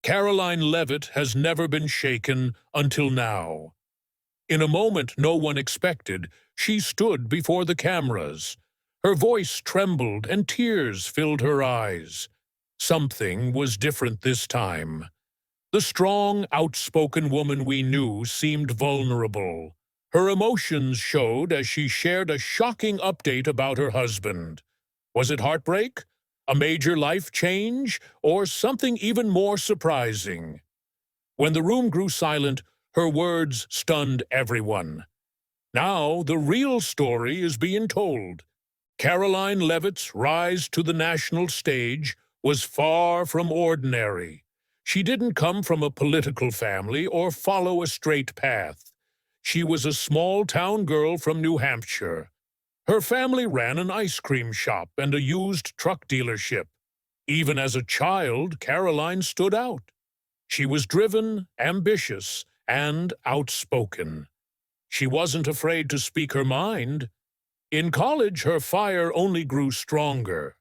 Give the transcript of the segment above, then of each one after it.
Karoline Leavitt has never been shaken until now. In a moment no one expected, she stood before the cameras. Her voice trembled and tears filled her eyes. Something was different this time. The strong, outspoken woman we knew seemed vulnerable. Her emotions showed as she shared a shocking update about her husband. Was it heartbreak? A major life change? Or something even more surprising? When the room grew silent, her words stunned everyone. Now the real story is being told. Karoline Leavitt's rise to the national stage was far from ordinary. She didn't come from a political family or follow a straight path. She was a small-town girl from New Hampshire. Her family ran an ice cream shop and a used truck dealership. Even as a child, Karoline stood out. She was driven, ambitious, and outspoken. She wasn't afraid to speak her mind. In college, her fire only grew stronger.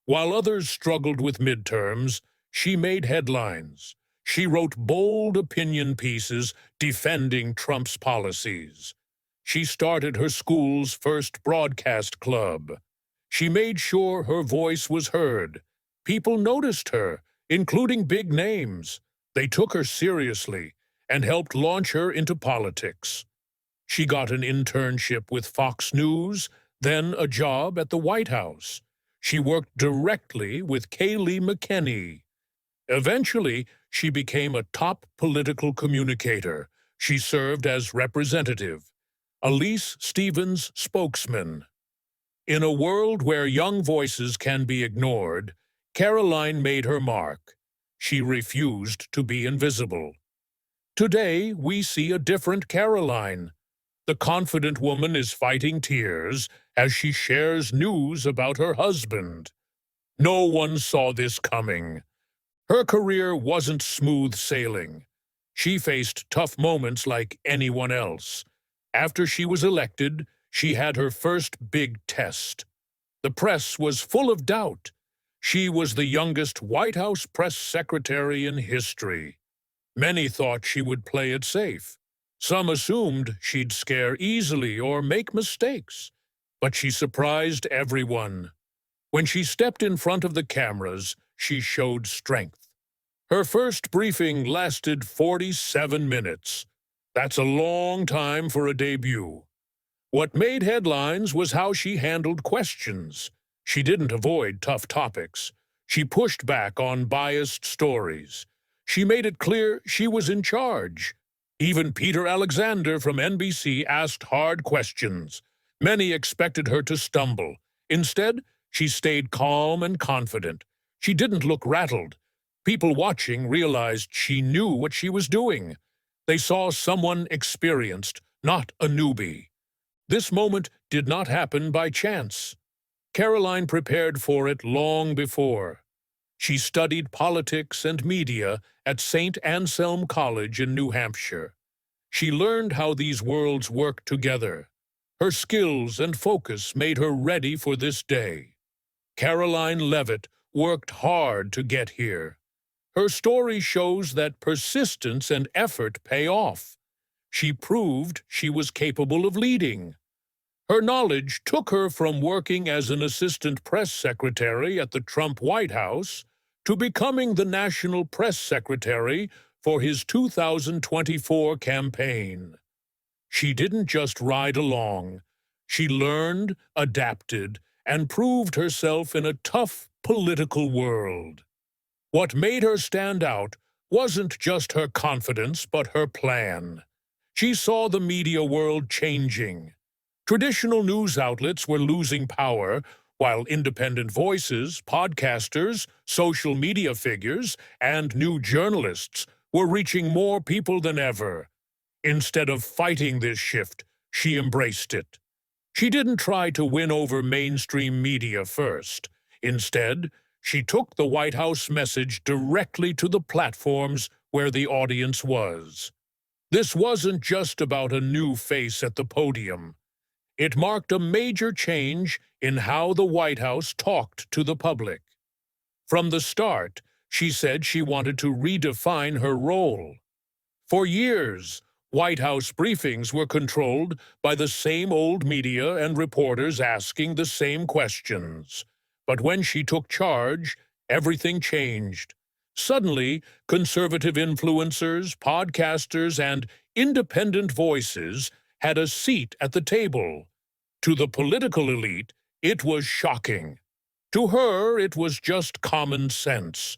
While others struggled with midterms, she made headlines. She wrote bold opinion pieces defending Trump's policies. She started her school's first broadcast club. She made sure her voice was heard. People noticed her, including big names. They took her seriously and helped launch her into politics. She got an internship with Fox News, then a job at the White House. She worked directly with Kayleigh McEnany. Eventually, she became a top political communicator. She served as representative, Elise Stevens' spokesman. In a world where young voices can be ignored, Karoline made her mark. She refused to be invisible. Today, we see a different Karoline. The confident woman is fighting tears as she shares news about her husband. No one saw this coming. Her career wasn't smooth sailing. She faced tough moments like anyone else. After she was elected, she had her first big test. The press was full of doubt. She was the youngest White House press secretary in history. Many thought she would play it safe. Some assumed she'd scare easily or make mistakes. But she surprised everyone. When she stepped in front of the cameras, she showed strength. Her first briefing lasted 47 minutes. That's a long time for a debut. What made headlines was how she handled questions. She didn't avoid tough topics. She pushed back on biased stories. She made it clear she was in charge. Even Peter Alexander from NBC asked hard questions. Many expected her to stumble. Instead, she stayed calm and confident. She didn't look rattled. People watching realized she knew what she was doing. They saw someone experienced, not a newbie. This moment did not happen by chance. Karoline prepared for it long before. She studied politics and media at St. Anselm College in New Hampshire. She learned how these worlds work together. Her skills and focus made her ready for this day. Karoline Leavitt worked hard to get here. Her story shows that persistence and effort pay off. She proved she was capable of leading. Her knowledge took her from working as an assistant press secretary at the Trump White House to becoming the national press secretary for his 2024 campaign. She didn't just ride along. She learned, adapted, and proved herself in a tough political world. What made her stand out wasn't just her confidence, but her plan. She saw the media world changing. Traditional news outlets were losing power, while independent voices, podcasters, social media figures, and new journalists were reaching more people than ever. Instead of fighting this shift, she embraced it. She didn't try to win over mainstream media first. Instead, she took the White House message directly to the platforms where the audience was. This wasn't just about a new face at the podium. It marked a major change in how the White House talked to the public. From the start, She said she wanted to redefine her role. For years, White House briefings were controlled by the same old media and reporters asking the same questions. But when she took charge, everything changed. Suddenly, conservative influencers, podcasters, and independent voices had a seat at the table. To the political elite, it was shocking. To her, it was just common sense.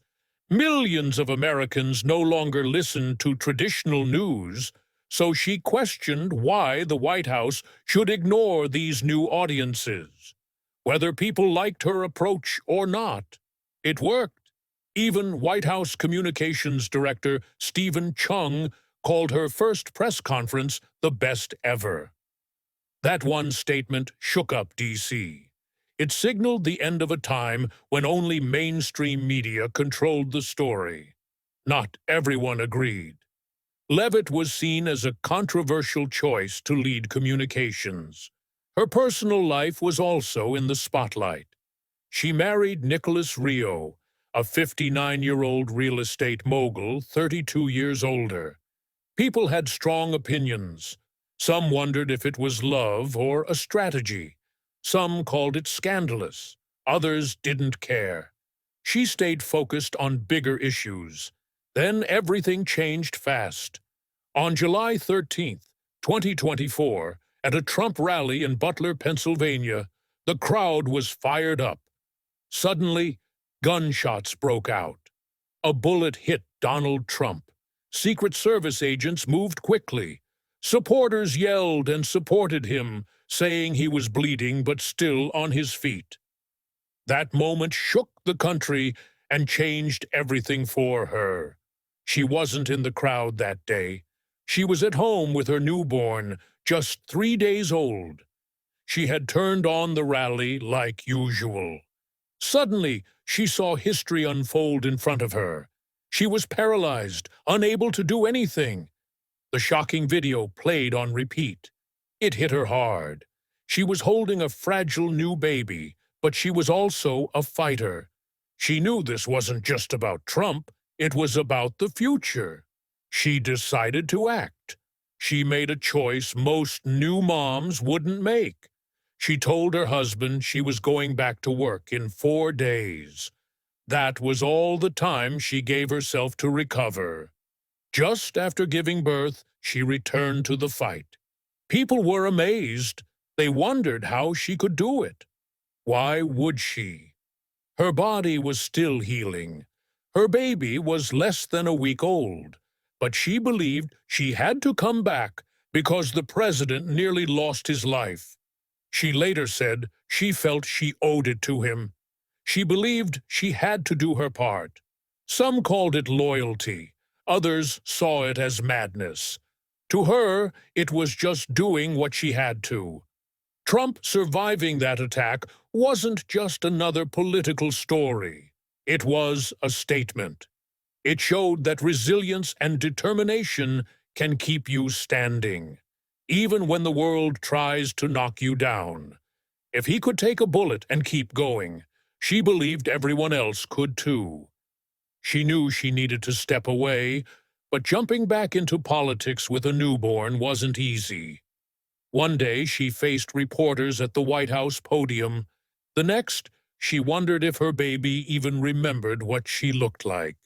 Millions of Americans no longer listened to traditional news, so she questioned why the White House should ignore these new audiences. Whether people liked her approach or not, it worked. Even White House Communications Director Stephen Chung called her first press conference the best ever. That one statement shook up D.C. It signaled the end of a time when only mainstream media controlled the story. Not everyone agreed. Leavitt was seen as a controversial choice to lead communications. Her personal life was also in the spotlight. She married Nicholas Rio, a 59-year-old real estate mogul, 32 years older. People had strong opinions. Some wondered if it was love or a strategy. Some called it scandalous. Others didn't care. She stayed focused on bigger issues. Then everything changed fast. On July 13, 2024, at a Trump rally in Butler, Pennsylvania, the crowd was fired up. Suddenly, gunshots broke out. A bullet hit Donald Trump. Secret Service agents moved quickly. Supporters yelled and supported him, saying he was bleeding but still on his feet. That moment shook the country and changed everything for her. She wasn't in the crowd that day. She was at home with her newborn, just 3 days old. She had turned on the rally like usual. Suddenly, she saw history unfold in front of her. She was paralyzed, unable to do anything. The shocking video played on repeat. It hit her hard. She was holding a fragile new baby, but she was also a fighter. She knew this wasn't just about Trump, it was about the future. She decided to act. She made a choice most new moms wouldn't make. She told her husband she was going back to work in 4 days. That was all the time she gave herself to recover. Just after giving birth, she returned to the fight. People were amazed. They wondered how she could do it. Why would she? Her body was still healing. Her baby was less than a week old. But she believed she had to come back because the president nearly lost his life. She later said she felt she owed it to him. She believed she had to do her part. Some called it loyalty. Others saw it as madness. To her, it was just doing what she had to. Trump surviving that attack wasn't just another political story. It was a statement. It showed that resilience and determination can keep you standing, even when the world tries to knock you down. If he could take a bullet and keep going, she believed everyone else could too. She knew she needed to step away, but jumping back into politics with a newborn wasn't easy. One day she faced reporters at the White House podium. The next, she wondered if her baby even remembered what she looked like.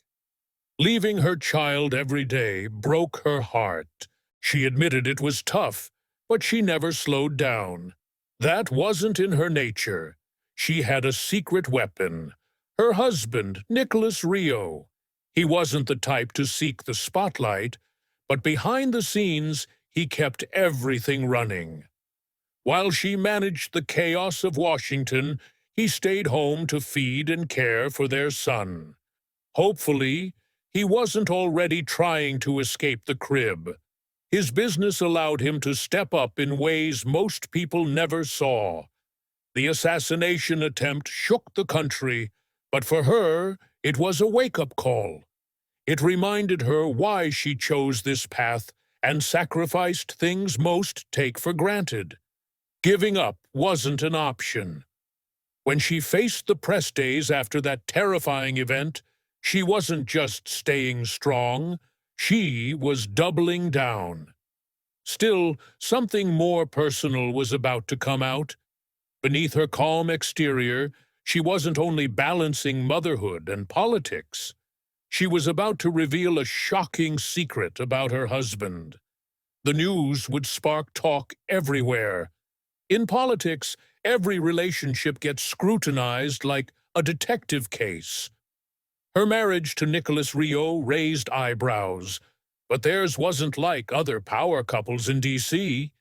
Leaving her child every day broke her heart. She admitted it was tough, but she never slowed down. That wasn't in her nature. She had a secret weapon. Her husband, Nicholas Rio. He wasn't the type to seek the spotlight, but behind the scenes, he kept everything running. While she managed the chaos of Washington, he stayed home to feed and care for their son. Hopefully, he wasn't already trying to escape the crib. His business allowed him to step up in ways most people never saw. The assassination attempt shook the country, but for her, it was a wake-up call. It reminded her why she chose this path and sacrificed things most take for granted. Giving up wasn't an option. When she faced the press days after that terrifying event, She wasn't just staying strong, she was doubling down. Still, something more personal was about to come out. Beneath her calm exterior, she wasn't only balancing motherhood and politics. She was about to reveal a shocking secret about her husband. The news would spark talk everywhere. In politics, every relationship gets scrutinized like a detective case. Her marriage to Nicholas Rio raised eyebrows, but theirs wasn't like other power couples in D.C.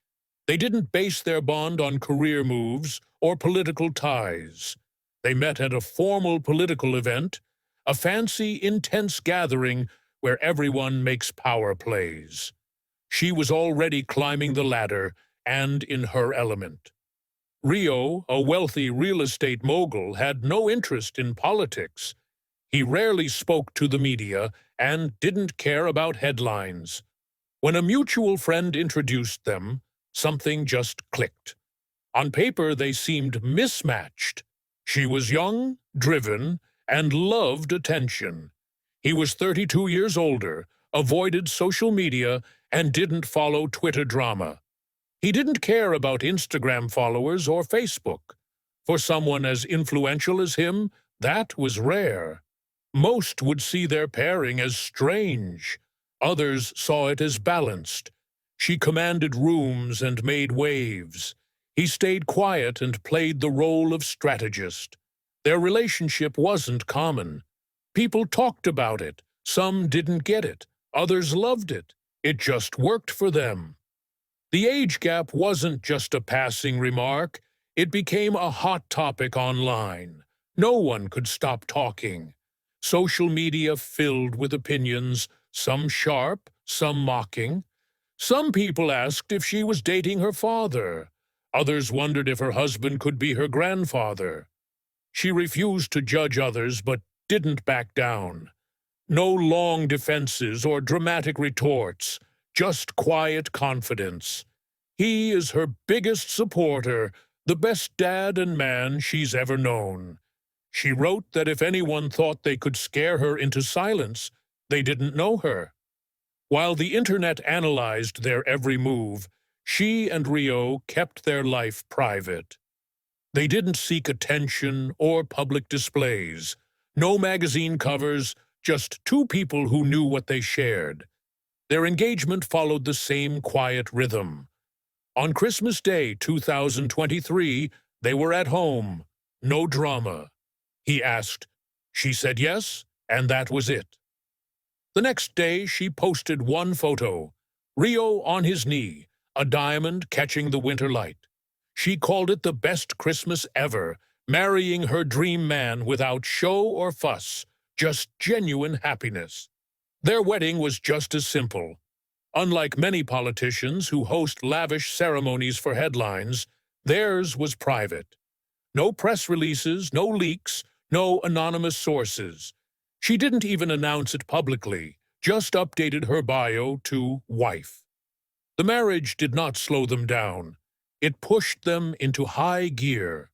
They didn't base their bond on career moves or political ties. They met at a formal political event, a fancy, intense gathering where everyone makes power plays. She was already climbing the ladder and in her element. Rio, a wealthy real estate mogul, had no interest in politics. He rarely spoke to the media and didn't care about headlines. When a mutual friend introduced them, something just clicked. On paper, they seemed mismatched. She was young, driven, and loved attention. He was 32 years older, avoided social media, and didn't follow Twitter drama. He didn't care about Instagram followers or Facebook. For someone as influential as him, that was rare. Most would see their pairing as strange. Others saw it as balanced. She commanded rooms and made waves. He stayed quiet and played the role of strategist. Their relationship wasn't common. People talked about it. Some didn't get it. Others loved it. It just worked for them. The age gap wasn't just a passing remark. It became a hot topic online. No one could stop talking. Social media filled with opinions, some sharp, some mocking. Some people asked if she was dating her father. Others wondered if her husband could be her grandfather. She refused to judge others, but didn't back down. No long defenses or dramatic retorts, just quiet confidence. He is her biggest supporter, the best dad and man she's ever known. She wrote that if anyone thought they could scare her into silence, they didn't know her. While the internet analyzed their every move, she and Rio kept their life private. They didn't seek attention or public displays. No magazine covers, just two people who knew what they shared. Their engagement followed the same quiet rhythm. On Christmas Day 2023, they were at home. No drama. He asked. She said yes, and that was it. The next day, she posted one photo. Rio on his knee, a diamond catching the winter light. She called it the best Christmas ever, marrying her dream man without show or fuss, just genuine happiness. Their wedding was just as simple. Unlike many politicians who host lavish ceremonies for headlines, theirs was private. No press releases, no leaks, no anonymous sources. She didn't even announce it publicly, just updated her bio to wife. The marriage did not slow them down. It pushed them into high gear.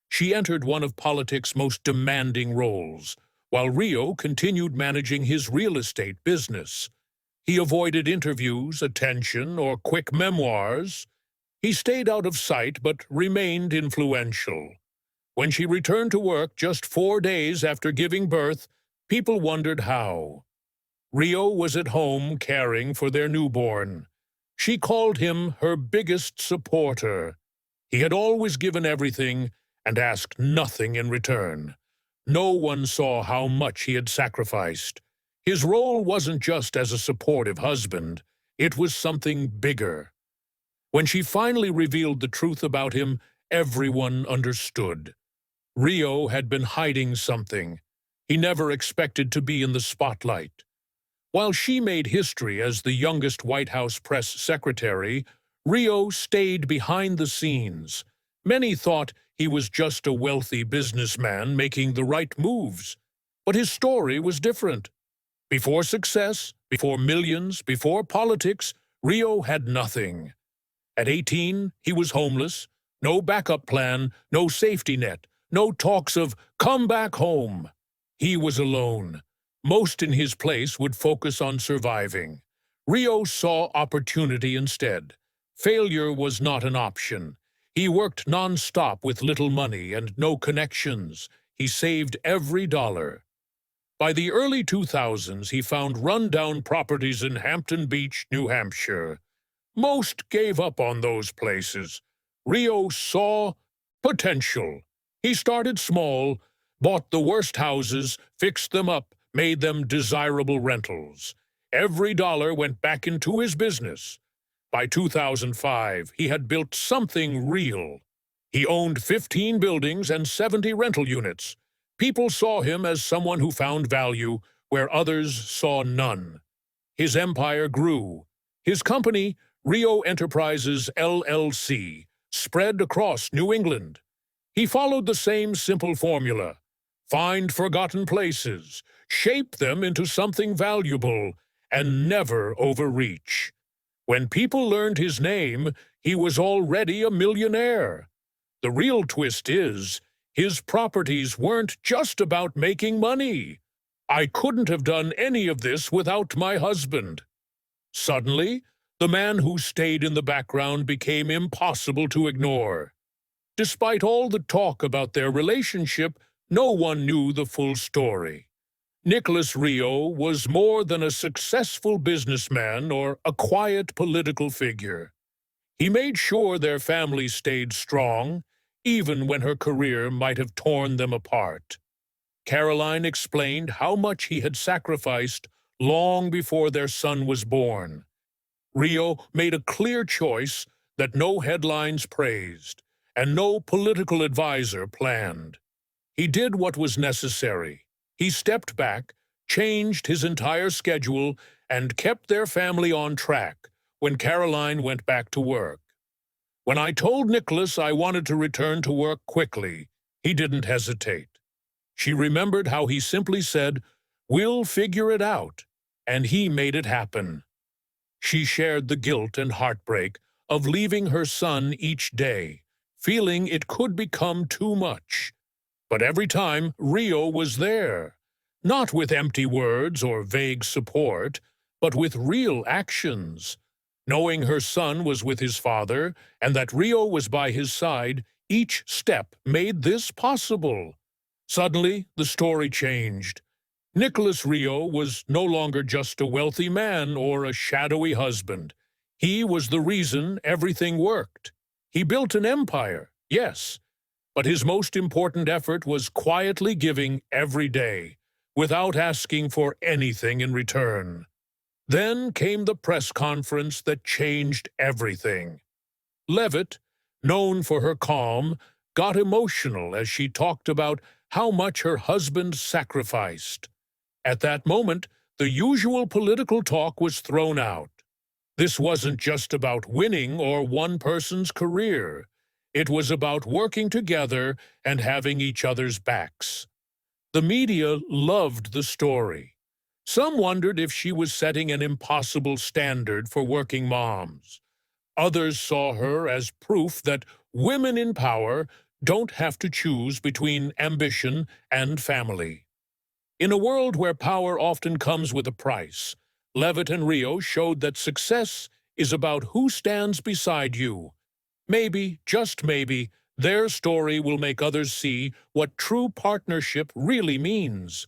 She entered one of politics' most demanding roles, while Rio continued managing his real estate business. He avoided interviews, attention, or quick memoirs. He stayed out of sight but remained influential. When she returned to work just 4 days after giving birth, people wondered how. Rio was at home caring for their newborn. She called him her biggest supporter. He had always given everything and asked nothing in return. No one saw how much he had sacrificed. His role wasn't just as a supportive husband. It was something bigger. When she finally revealed the truth about him, everyone understood. Rio had been hiding something. He never expected to be in the spotlight. While she made history as the youngest White House press secretary, Rio stayed behind the scenes. Many thought he was just a wealthy businessman making the right moves. But his story was different. Before success, before millions, before politics, Rio had nothing. At 18, he was homeless, no backup plan, no safety net, no talks of come back home. He was alone. Most in his place would focus on surviving. Rio saw opportunity instead. Failure was not an option. He worked non-stop with little money and no connections. He saved every dollar. By the early 2000s, he found run-down properties in Hampton Beach, New Hampshire. Most gave up on those places. Rio saw potential. He started small, bought the worst houses, fixed them up, made them desirable rentals. Every dollar went back into his business. By 2005, he had built something real. He owned 15 buildings and 70 rental units. People saw him as someone who found value where others saw none. His empire grew. His company, Rio Enterprises LLC, spread across New England. He followed the same simple formula: find forgotten places, shape them into something valuable, and never overreach. When people learned his name, he was already a millionaire. The real twist is, his properties weren't just about making money. I couldn't have done any of this without my husband. Suddenly, the man who stayed in the background became impossible to ignore. Despite all the talk about their relationship, no one knew the full story. Nicholas Rio was more than a successful businessman or a quiet political figure. He made sure their family stayed strong, even when her career might have torn them apart. Karoline explained how much he had sacrificed long before their son was born. Rio made a clear choice that no headlines praised and no political advisor planned. He did what was necessary. He stepped back, changed his entire schedule, and kept their family on track when Karoline went back to work. When I told Nicholas I wanted to return to work quickly, he didn't hesitate. She remembered how he simply said, "We'll figure it out," and he made it happen. She shared the guilt and heartbreak of leaving her son each day, feeling it could become too much. But every time, Rio was there, not with empty words or vague support, but with real actions. Knowing her son was with his father and that Rio was by his side, each step made this possible. Suddenly, the story changed. Nicholas Rio was no longer just a wealthy man or a shadowy husband. He was the reason everything worked. He built an empire, yes, but his most important effort was quietly giving every day, without asking for anything in return. Then came the press conference that changed everything. Leavitt, known for her calm, got emotional as she talked about how much her husband sacrificed. At that moment, the usual political talk was thrown out. This wasn't just about winning or one person's career. It was about working together and having each other's backs. The media loved the story. Some wondered if she was setting an impossible standard for working moms. Others saw her as proof that women in power don't have to choose between ambition and family. In a world where power often comes with a price, Leavitt and Rio showed that success is about who stands beside you. Maybe, just maybe, their story will make others see what true partnership really means.